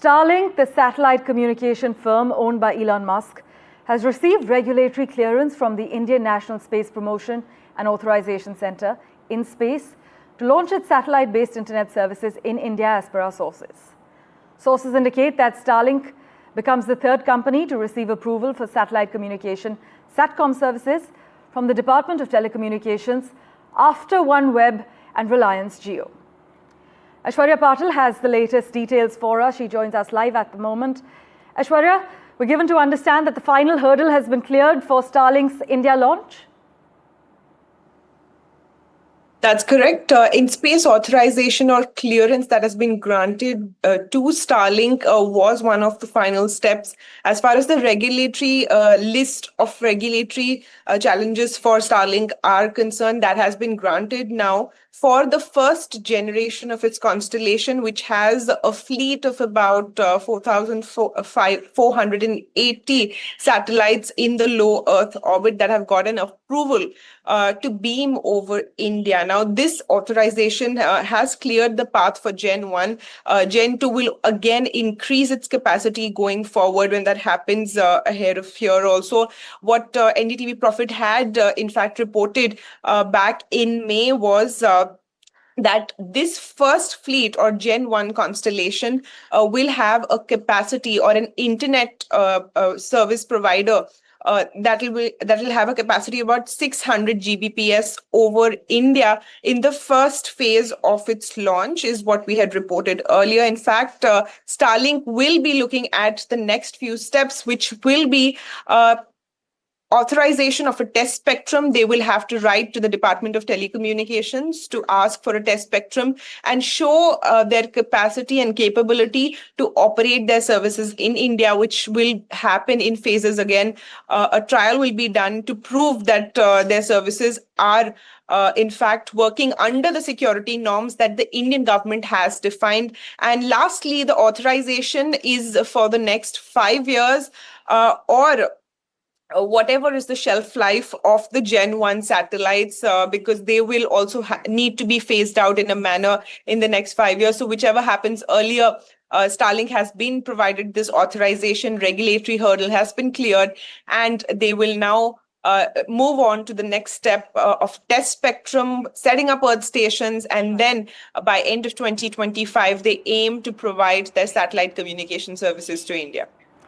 Starlink, the satellite communication firm owned by Elon Musk, has received regulatory clearance from the Indian National Space Promotion and Authorisation Centre in space to launch its satellite-based internet services in India as per our sources. Sources indicate that Starlink becomes the third company to receive approval for satellite communication SATCOM services from the Department of Telecommunications after OneWeb and Reliance Jio. Aishwarya Patil has the latest details for us. She joins us live at the moment. Aishwarya, we're given to understand that the final hurdle has been cleared for Starlink's India launch. That's correct. In-space authorization or clearance that has been granted to Starlink was one of the final steps. As far as the regulatory list of regulatory challenges for Starlink are concerned, that has been granted now for the first generation of its constellation, which has a fleet of about 4,480 satellites in the low Earth orbit that have gotten approval to beam over India. Now, this authorization has cleared the path for Gen 1. Gen 2 will again increase its capacity going forward when that happens ahead of here also. What NDTV Profit had in fact reported back in May was that this first fleet or Gen 1 constellation will have a capacity or an internet service provider that will have a capacity about 600 Gbps over India in the first phase of its launch, is what we had reported earlier. In fact, Starlink will be looking at the next few steps, which will be authorization of a test spectrum. They will have to write to the Department of Telecommunications to ask for a test spectrum and show their capacity and capability to operate their services in India, which will happen in phases again. A trial will be done to prove that their services are in fact working under the security norms that the Indian government has defined. And lastly, the authorization is for the next 5 years or whatever is the shelf life of the Gen 1 satellites, because they will also need to be phased out in a manner in the next 5 years. So whichever happens earlier, Starlink has been provided this authorization, regulatory hurdle has been cleared, and they will now move on to the next step of test spectrum, setting up Earth stations, and then by end of 2025, they aim to provide their satellite communication services to India.